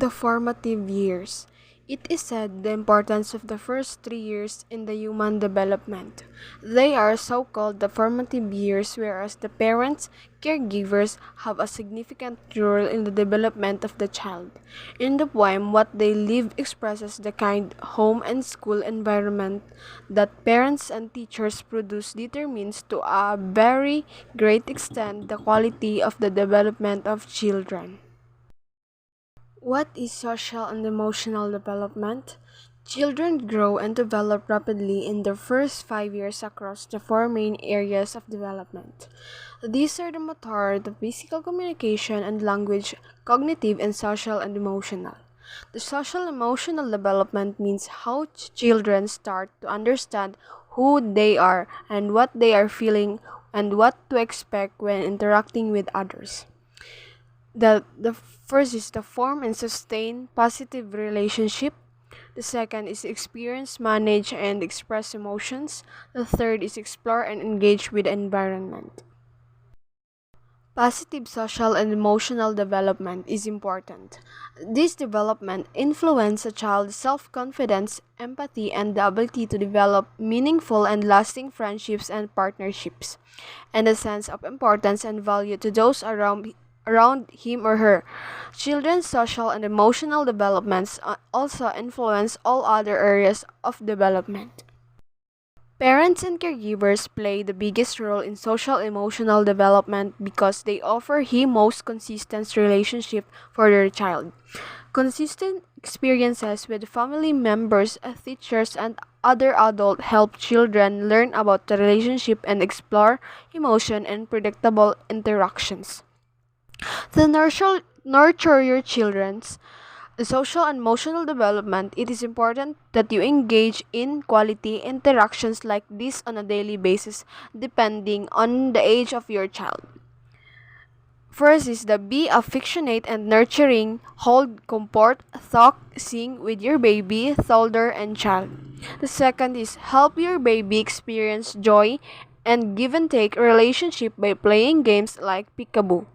The formative years. It is said the importance of the first 3 years in the human development. They are so-called the formative years, whereas the parents, caregivers, have a significant role in the development of the child. In the poem, What They Live expresses the kind home and school environment that parents and teachers produce determines to a very great extent the quality of the development of children. What is social and emotional development? Children grow and develop rapidly in their first 5 years across the four main areas of development. These are the motor, the physical communication and language, cognitive and social and emotional. The social emotional development means how children start to understand who they are and what they are feeling and what to expect when interacting with others. The first is to form and sustain positive relationship. The second is experience, manage, and express emotions. The third is explore and engage with the environment. Positive social and emotional development is important. This development influences a child's self-confidence, empathy, and the ability to develop meaningful and lasting friendships and partnerships, and a sense of importance and value to those around him or her. Children's social and emotional developments also influence all other areas of development. Parents and caregivers play the biggest role in social emotional development because they offer the most consistent relationship for their child. Consistent experiences with family members, teachers, and other adults help children learn about the relationship and explore emotion and predictable interactions. To nurture your children's social and emotional development, it is important that you engage in quality interactions like this on a daily basis, depending on the age of your child. First is the be affectionate and nurturing, hold, comport, talk, sing with your baby, toddler, and child. The second is help your baby experience joy and give and take relationship by playing games like peekaboo.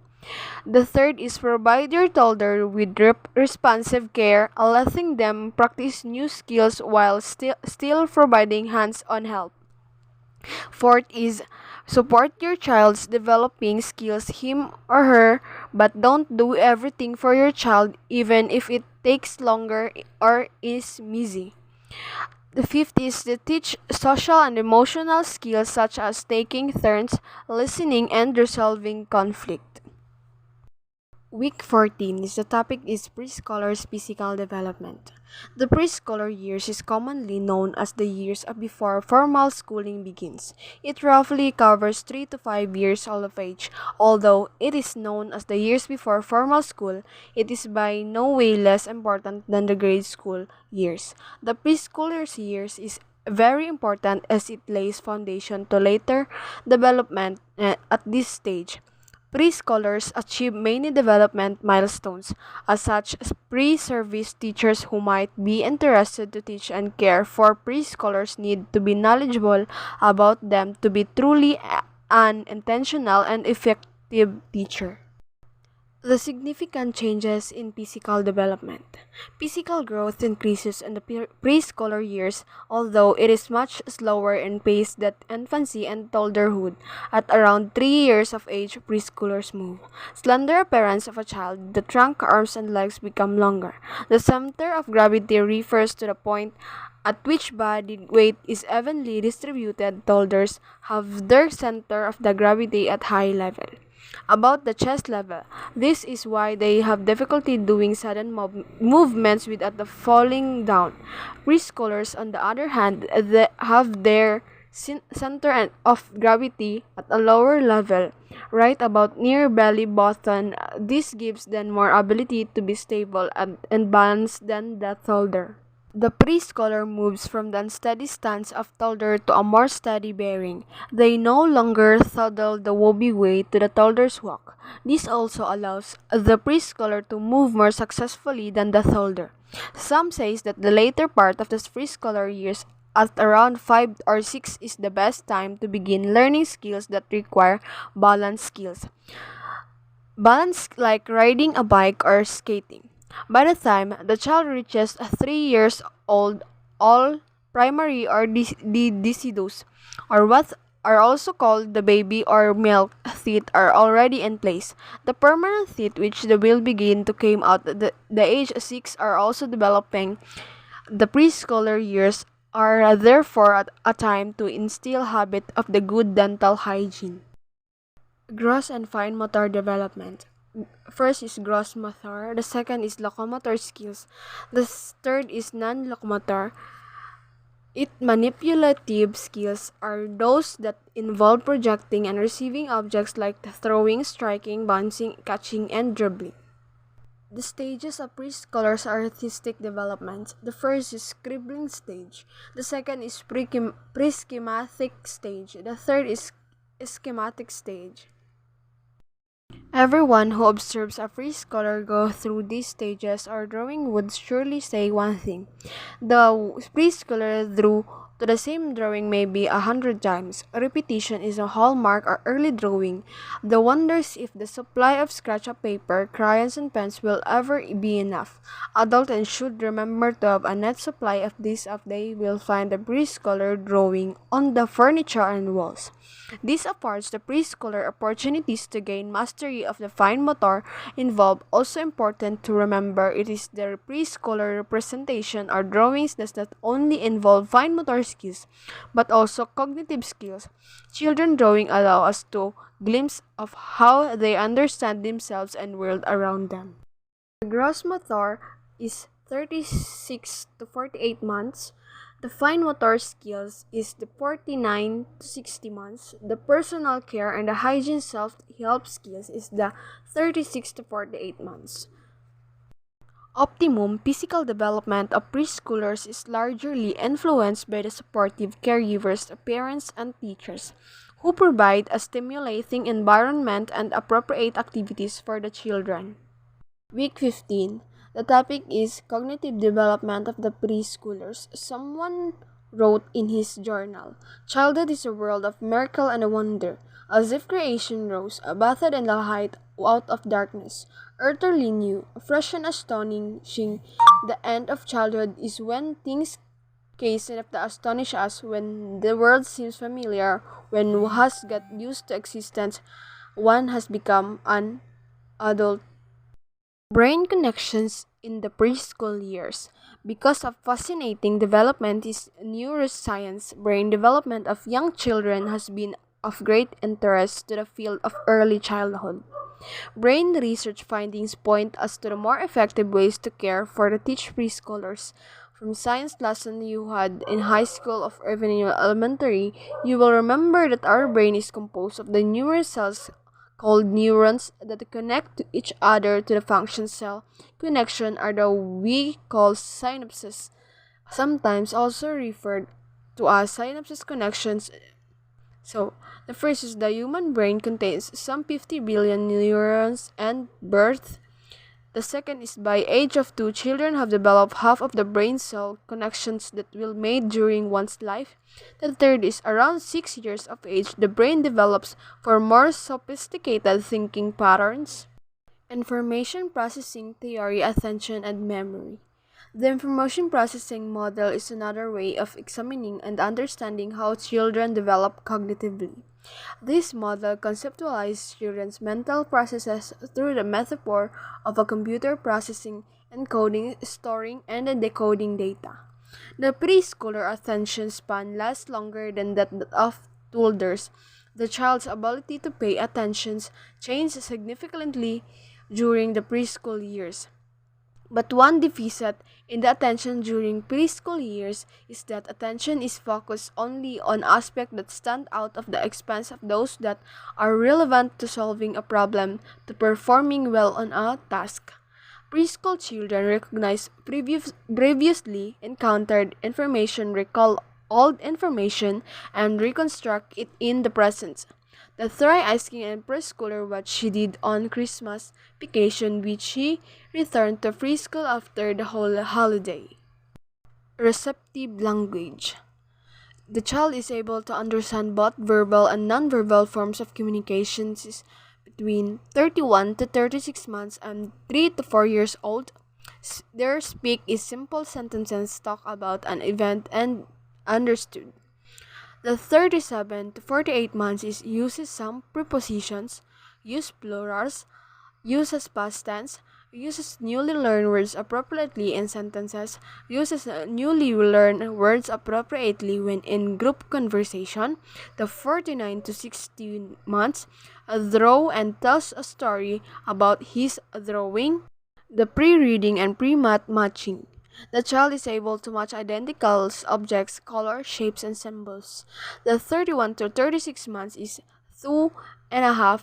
The third is provide your toddler with responsive care, letting them practice new skills while still providing hands-on help. Fourth is support your child's developing skills, him or her, but don't do everything for your child even if it takes longer or is messy. The fifth is to teach social and emotional skills such as taking turns, listening, and resolving conflict. Week 14 is the topic is preschooler's physical development. The preschooler years is commonly known as the years of before formal schooling begins. It roughly covers 3 to 5 years of age. Although it is known as the years before formal school, it is by no way less important than the grade school years. The preschooler's years is very important as it lays foundation to later development at this stage. Preschoolers achieve many development milestones, as such as pre-service teachers who might be interested to teach and care for preschoolers need to be knowledgeable about them to be truly an intentional and effective teacher. The significant changes in physical development. Physical growth increases in the preschooler years, although it is much slower in pace than infancy and toddlerhood. At around 3 years of age, preschoolers move. Slender appearance of a child, the trunk, arms, and legs become longer. The center of gravity refers to the point at which body weight is evenly distributed. Toddlers have their center of the gravity at high level, about the chest level. This is why they have difficulty doing sudden movements without the falling down. Preschoolers, on the other hand, have their center of gravity at a lower level, right about near belly button. This gives them more ability to be stable and balanced than the toddler. The preschooler moves from the unsteady stance of toddler to a more steady bearing. They no longer toddle the wobbly way to the toddler's walk. This also allows the preschooler to move more successfully than the toddler. Some says that the later part of the preschooler years at around 5 or 6 is the best time to begin learning skills that require balance skills. Balance like riding a bike or skating. By the time the child reaches 3 years old, all primary or deciduous, or what are also called the baby or milk teeth, are already in place. The permanent teeth, which will begin to come out at the age 6, are also developing. The preschooler years are therefore at a time to instill habit of the good dental hygiene. Gross and fine motor development. First is gross motor, the second is locomotor skills, the third is non-locomotor. Manipulative skills are those that involve projecting and receiving objects like throwing, striking, bouncing, catching, and dribbling. The stages of prescholar's artistic development. The first is scribbling stage. The second is pre-schematic stage. The third is schematic stage. Everyone who observes a preschooler go through these stages or drawing would surely say one thing. The preschooler drew to the same drawing maybe 100 times. Repetition is a hallmark of early drawing. The wonders if the supply of scratch of paper, crayons, and pens will ever be enough. Adults should remember to have a net supply of these if they will find the preschooler drawing on the furniture and walls. This affords the preschooler opportunities to gain mastery of the fine motor involved. Also important to remember, it is the preschooler representation or drawings does not only involve fine motor skills but also cognitive skills. Children drawing allow us to glimpse of how they understand themselves and world around them. The gross motor is 36 to 48 months. The fine motor skills is the 49 to 60 months. The personal care and the hygiene self-help skills is the 36 to 48 months. Optimum physical development of preschoolers is largely influenced by the supportive caregivers, parents, and teachers, who provide a stimulating environment and appropriate activities for the children. Week 15. The topic is cognitive development of the preschoolers. Someone wrote in his journal, "Childhood is a world of miracle and wonder, as if creation rose, bathed in the light out of darkness, utterly new, fresh and astonishing. The end of childhood is when things case enough to astonish us, when the world seems familiar, when one has got used to existence, one has become an adult." Brain connections in the preschool years. Because of fascinating development in neuroscience, brain development of young children has been of great interest to the field of early childhood. Brain research findings point us to the more effective ways to care for the teach preschoolers. From science lesson you had in high school or even in elementary, you will remember that our brain is composed of the numerous cells called neurons that connect to each other to the function cell. Connection are the we call synapses, sometimes also referred to as synapses connections. So, the first is the human brain contains some 50 billion neurons and birth. The second is by age of 2, children have developed half of the brain cell connections that were made during one's life. The third is around 6 years of age, the brain develops for more sophisticated thinking patterns. Information processing theory, attention, and memory. The information processing model is another way of examining and understanding how children develop cognitively. This model conceptualizes children's mental processes through the metaphor of a computer processing, encoding, storing, and decoding data. The preschooler attention span lasts longer than that of toddlers. The child's ability to pay attention changes significantly during the preschool years. But one deficit in the attention during preschool years is that attention is focused only on aspects that stand out of the expanse of those that are relevant to solving a problem, to performing well on a task. Preschool children recognize previously encountered information, recall old information, and reconstruct it in the present. The try asking a preschooler what she did on Christmas vacation, which she returned to preschool after the whole holiday. Receptive language. The child is able to understand both verbal and nonverbal forms of communications between 31 to 36 months and 3 to 4 years old. Their speak is simple sentences talk about an event and understood. The 37 to 48 months is uses some prepositions, use plurals, uses past tense, uses newly learned words appropriately in sentences, uses newly learned words appropriately when in group conversation. The 49 to 60 months draw and tells a story about his drawing. The pre-reading and pre-math matching. The child is able to match identical objects, colors, shapes, and symbols. The 31 to 36 months is 2.5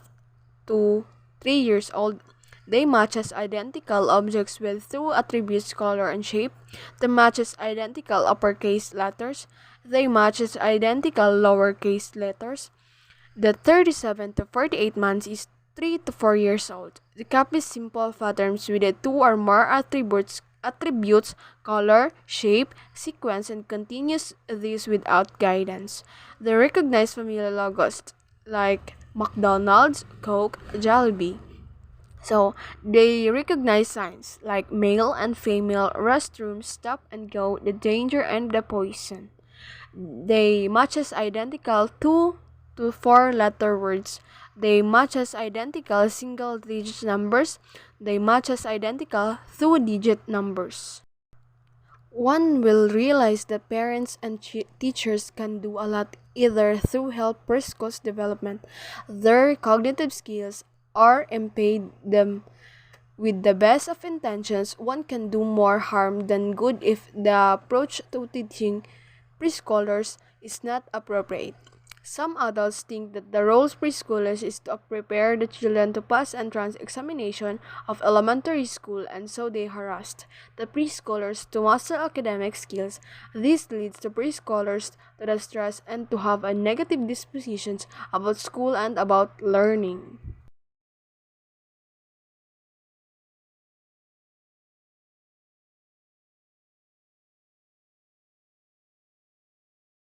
to 3 years old. They matches identical objects with two attributes, color and shape. They matches identical uppercase letters. They matches identical lowercase letters. The 37 to 48 months is 3 to 4 years old. The copies simple patterns with the two or more attributes, color, shape, sequence, and continues these without guidance. They recognize familiar logos like McDonald's, Coke, Jollibee. So they recognize signs like male and female, restroom, stop and go, the danger and the poison. They matches identical 2 to 4 letter words. They matches identical single digit numbers. They matches identical 2 digit numbers. One will realize that parents and teachers can do a lot either through help preschool's development, their cognitive skills, or impede them. With the best of intentions, one can do more harm than good if the approach to teaching preschoolers is not appropriate. Some adults think that the role of preschoolers is to prepare the children to pass entrance examination of elementary school, and so they harassed the preschoolers to master academic skills. This leads to preschoolers to the stress and to have a negative dispositions about school and about learning.